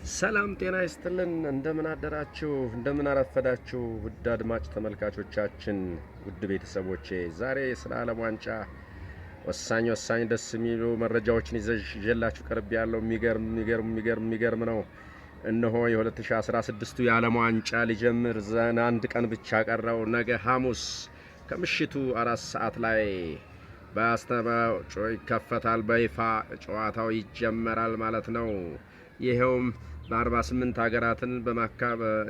ሰላም ጤና ይስጥልን እንደምን አደራችሁ እንደምን አረፈዳችሁ ውድ አድማጭ ተመልካቾቻችን ውድ ቤተሰቦቼ ዛሬ ስለ ዓለም ዋንጫ ወሳኝ ደስ የሚሉ መረጃዎችን ይዤላችሁ ቀርብ ያለው የሚገርም ነው። እነሆ የ2016ቱ የዓለም ዋንጫ ሊጀምር አንድ ቀን ብቻ ቀረው። ነገ ሐሙስ ከምሽቱ 4 ሰዓት ላይ በአስተማጮ ይከፈታል። በይፋ ጨዋታው ይጀመራል ማለት ነው። ይሄውም በ48 ሀገራትን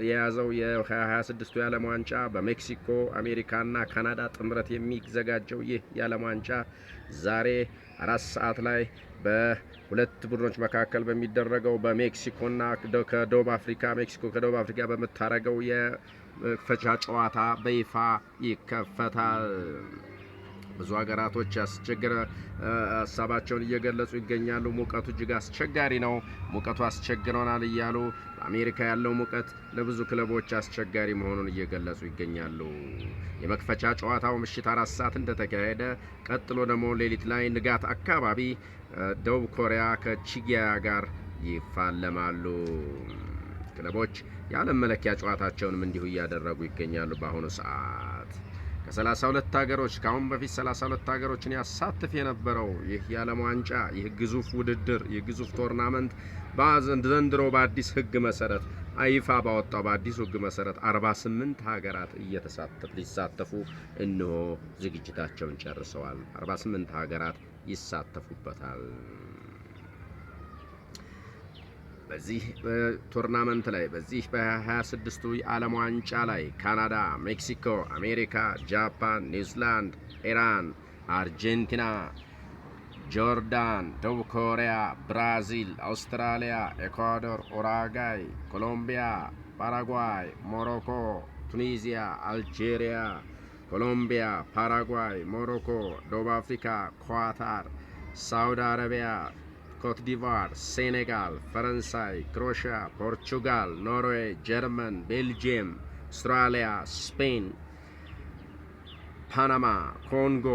የያዘው የ2026ቱ የዓለም ዋንጫ በሜክሲኮ አሜሪካና ካናዳ ጥምረት የሚዘጋጀው ይህ የዓለም ዋንጫ ዛሬ 4 ሰዓት ላይ በሁለት ቡድኖች መካከል በሚደረገው በሜክሲኮና ከደቡብ አፍሪካ ሜክሲኮ ከደቡብ አፍሪካ በምታረገው የመክፈቻ ጨዋታ በይፋ ይከፈታል። ብዙ ሀገራቶች ሀሳባቸውን እየገለጹ ይገኛሉ። ሙቀቱ እጅግ አስቸጋሪ ነው፣ ሙቀቱ አስቸግሮናል እያሉ በአሜሪካ ያለው ሙቀት ለብዙ ክለቦች አስቸጋሪ መሆኑን እየገለጹ ይገኛሉ። የመክፈቻ ጨዋታው ምሽት 4 ሰዓት እንደተካሄደ ቀጥሎ ደግሞ ሌሊት ላይ ንጋት አካባቢ ደቡብ ኮሪያ ከቺጊያ ጋር ይፋለማሉ። ክለቦች የዓለም መለኪያ ጨዋታቸውንም እንዲሁ እያደረጉ ይገኛሉ። በአሁኑ ሰዓት ከ32 ሀገሮች ከአሁን በፊት 32 ሀገሮችን ያሳትፍ የነበረው ይህ የዓለም ዋንጫ ይህ ግዙፍ ውድድር ይህ ግዙፍ ቶርናመንት ዘንድሮ በአዲስ ሕግ መሰረት አይፋ ባወጣው በአዲስ ሕግ መሰረት 48 ሀገራት ሊሳተፉ እነሆ ዝግጅታቸውን ጨርሰዋል። 48 ሀገራት ይሳተፉበታል። በዚህ ቶርናመንት ላይ በዚህ በ26ቱ የዓለም ዋንጫ ላይ ካናዳ፣ ሜክሲኮ፣ አሜሪካ፣ ጃፓን፣ ኒውዚላንድ፣ ኢራን፣ አርጀንቲና፣ ጆርዳን፣ ደቡብ ኮሪያ፣ ብራዚል፣ አውስትራሊያ፣ ኤኳዶር፣ ኡራጋይ፣ ኮሎምቢያ፣ ፓራጓይ፣ ሞሮኮ፣ ቱኒዚያ፣ አልጄሪያ፣ ኮሎምቢያ፣ ፓራጓይ፣ ሞሮኮ፣ ደቡብ አፍሪካ፣ ኳታር፣ ሳውዲ አረቢያ፣ ኮት ዲቫር፣ ሴኔጋል፣ ፈረንሳይ፣ ክሮኤሽያ፣ ፖርቹጋል፣ ኖርዌይ፣ ጀርመን፣ ቤልጂየም፣ አውስትራሊያ፣ ስፔን፣ ፓናማ፣ ኮንጎ፣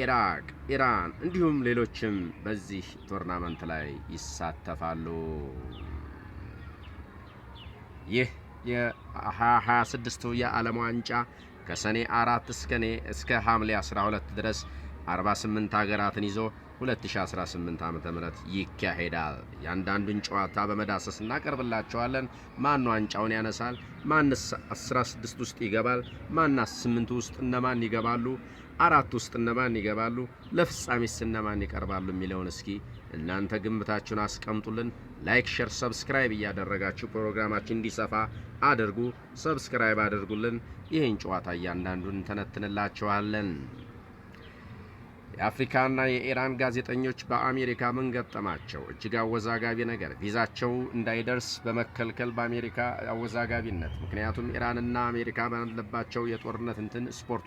ኢራቅ፣ ኢራን እንዲሁም ሌሎችም በዚህ ቶርናመንት ላይ ይሳተፋሉ። ይህ የ2026ቱ የዓለም ዋንጫ ከሰኔ 4 እስከ ሐምሌ 12 ድረስ 48 ሀገራትን ይዞ 2018 ዓ.ም ይካሄዳል። ያንዳንዱን ጨዋታ በመዳሰስ እናቀርብላችኋለን። ማን ዋንጫውን ያነሳል? ማንስ 16 ውስጥ ይገባል? ማንስ 8 ውስጥ እነማን ይገባሉ? 4 ውስጥ እነማን ይገባሉ? ለፍጻሜስ እነማን ይቀርባሉ? የሚለውን እስኪ እናንተ ግምታችሁን አስቀምጡልን። ላይክ፣ ሼር፣ ሰብስክራይብ እያደረጋችሁ ፕሮግራማችን እንዲሰፋ አድርጉ። ሰብስክራይብ አድርጉልን። ይህን ጨዋታ እያንዳንዱን እንተነትንላችኋለን። የአፍሪካና የኢራን ጋዜጠኞች በአሜሪካ ምን ገጠማቸው? እጅግ አወዛጋቢ ነገር። ቪዛቸው እንዳይደርስ በመከልከል በአሜሪካ አወዛጋቢነት። ምክንያቱም ኢራንና አሜሪካ ባለባቸው የጦርነት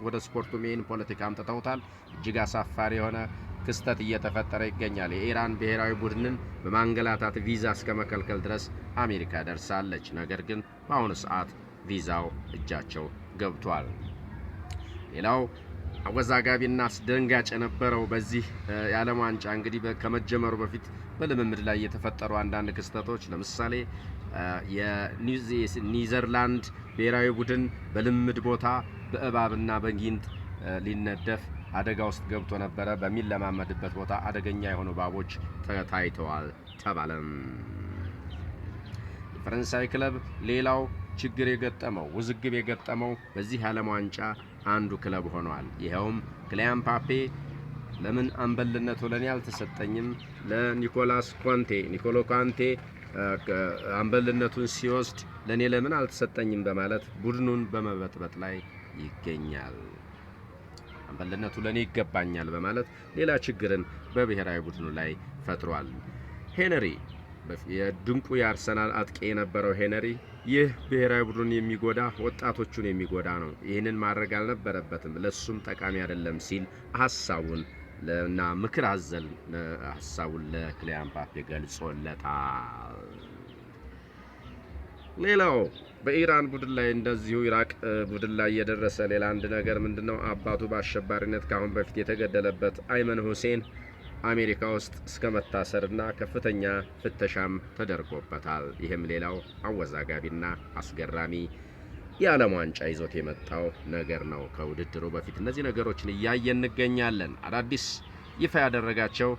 ወደ ስፖርቱ ሜን ፖለቲካ አምጥተውታል። እጅግ አሳፋሪ የሆነ ክስተት እየተፈጠረ ይገኛል። የኢራን ብሔራዊ ቡድንን በማንገላታት ቪዛ እስከ መከልከል ድረስ አሜሪካ ደርሳለች። ነገር ግን በአሁኑ ሰዓት ቪዛው እጃቸው ገብቷል። ሌላው አወዛጋቢና አስደንጋጭ የነበረው በዚህ የዓለም ዋንጫ እንግዲህ ከመጀመሩ በፊት በልምምድ ላይ የተፈጠሩ አንዳንድ ክስተቶች፣ ለምሳሌ የኒዘርላንድ ብሔራዊ ቡድን በልምምድ ቦታ በእባብና በጊንጥ ሊነደፍ አደጋ ውስጥ ገብቶ ነበረ። በሚለማመድበት ቦታ አደገኛ የሆኑ እባቦች ታይተዋል ተባለም። የፈረንሳይ ክለብ ሌላው ችግር የገጠመው ውዝግብ የገጠመው በዚህ የዓለም ዋንጫ አንዱ ክለብ ሆኗል። ይኸውም ክሊያን ምባፔ ለምን አንበልነቱ ለኔ አልተሰጠኝም፣ ኒኮሎ ካንቴ አንበልነቱን ሲወስድ ለኔ ለምን አልተሰጠኝም በማለት ቡድኑን በመበጥበጥ ላይ ይገኛል። አንበልነቱ ለኔ ይገባኛል በማለት ሌላ ችግርን በብሔራዊ ቡድኑ ላይ ፈጥሯል። ሄነሪ የድንቁ የአርሰናል አጥቂ የነበረው ሄነሪ ይህ ብሔራዊ ቡድኑን የሚጎዳ ወጣቶቹን የሚጎዳ ነው፣ ይህንን ማድረግ አልነበረበትም፣ ለሱም ጠቃሚ አይደለም ሲል ሀሳቡን እና ምክር አዘል ሀሳቡን ለክሊያን ምባፔ ገልጾለታል። ሌላው በኢራን ቡድን ላይ እንደዚሁ ኢራቅ ቡድን ላይ የደረሰ ሌላ አንድ ነገር ምንድነው? አባቱ በአሸባሪነት ካሁን በፊት የተገደለበት አይመን ሁሴን አሜሪካ ውስጥ እስከ መታሰርና ከፍተኛ ፍተሻም ተደርጎበታል። ይህም ሌላው አወዛጋቢና አስገራሚ የዓለም ዋንጫ ይዞት የመጣው ነገር ነው። ከውድድሩ በፊት እነዚህ ነገሮችን እያየን እንገኛለን። አዳዲስ ይፋ ያደረጋቸው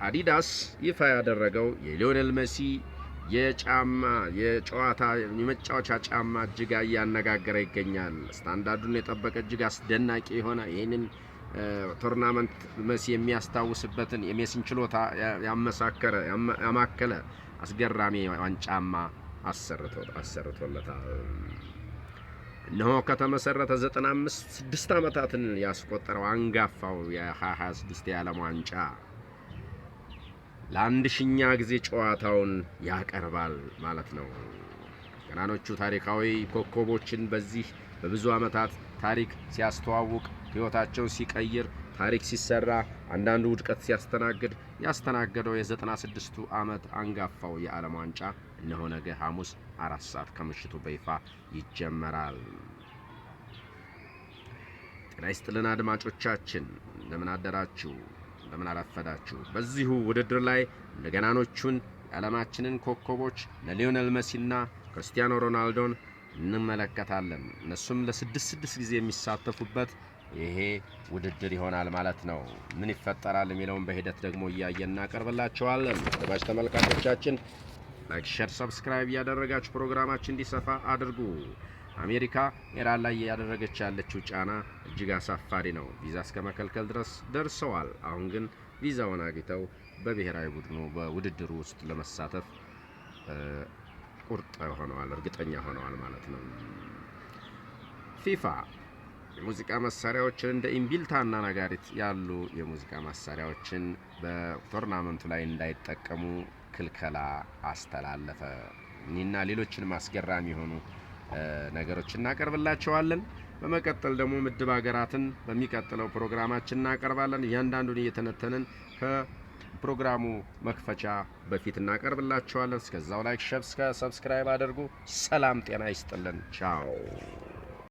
አዲዳስ ይፋ ያደረገው የሊዮኔል ሜሲ የመጫወቻ ጫማ እጅግ እያነጋገረ ይገኛል። ስታንዳርዱን የጠበቀ እጅግ አስደናቂ የሆነ ይህንን ቶርናመንት ሜሲ የሚያስታውስበትን የሜሲን ችሎታ ያማከለ አስገራሚ ጫማ አሰርቶለታል። እነሆ ከተመሰረተ 96 ዓመታትን ያስቆጠረው አንጋፋው የ2026 የዓለም ዋንጫ ለ1000ኛ ጊዜ ጨዋታውን ያቀርባል ማለት ነው። ገናኖቹ ታሪካዊ ኮከቦችን በዚህ በብዙ ዓመታት ታሪክ ሲያስተዋውቅ፣ ሕይወታቸውን ሲቀይር፣ ታሪክ ሲሰራ፣ አንዳንዱ ውድቀት ሲያስተናግድ ያስተናገደው የ96ቱ ዓመት አንጋፋው የዓለም ዋንጫ እነሆ ነገ ሐሙስ 4 ሰዓት ከምሽቱ በይፋ ይጀመራል። ጤና ይስጥልን አድማጮቻችን፣ እንደምን አደራችሁ? እንደምን አረፈዳችሁ? በዚሁ ውድድር ላይ እንደገናኖቹን የዓለማችንን ኮከቦች ለሊዮኔል ሜሲና ክርስቲያኖ ሮናልዶን እንመለከታለን። እነሱም ለ6 ጊዜ የሚሳተፉበት ይሄ ውድድር ይሆናል ማለት ነው። ምን ይፈጠራል የሚለውን በሂደት ደግሞ እያየን እናቀርብላችኋለን። አድማጭ ተመልካቾቻችን ላይክ፣ ሼር፣ ሰብስክራይብ እያደረጋችሁ ፕሮግራማችን እንዲሰፋ አድርጉ። አሜሪካ ኢራን ላይ ያደረገች ያለችው ጫና እጅግ አሳፋሪ ነው። ቪዛ እስከ መከልከል ድረስ ደርሰዋል። አሁን ግን ቪዛውን አግኝተው በብሔራዊ ቡድኑ በውድድሩ ውስጥ ለመሳተፍ ቁርጥ ሆነዋል፣ እርግጠኛ ሆነዋል ማለት ነው። ፊፋ የሙዚቃ መሳሪያዎችን እንደ ኢምቢልታና ነጋሪት ያሉ የሙዚቃ መሳሪያዎችን በቶርናመንቱ ላይ እንዳይጠቀሙ ክልከላ አስተላለፈ። እኒና ሌሎችንም አስገራሚ የሆኑ ነገሮችን እናቀርብላችኋለን። በመቀጠል ደግሞ ምድብ ሀገራትን በሚቀጥለው ፕሮግራማችን እናቀርባለን። እያንዳንዱን እየተነተንን ከፕሮግራሙ መክፈቻ በፊት እናቀርብላችኋለን። እስከዛው ላይክ፣ ሼር፣ ሰብስክራይብ አድርጉ። ሰላም ጤና ይስጥልን። ቻው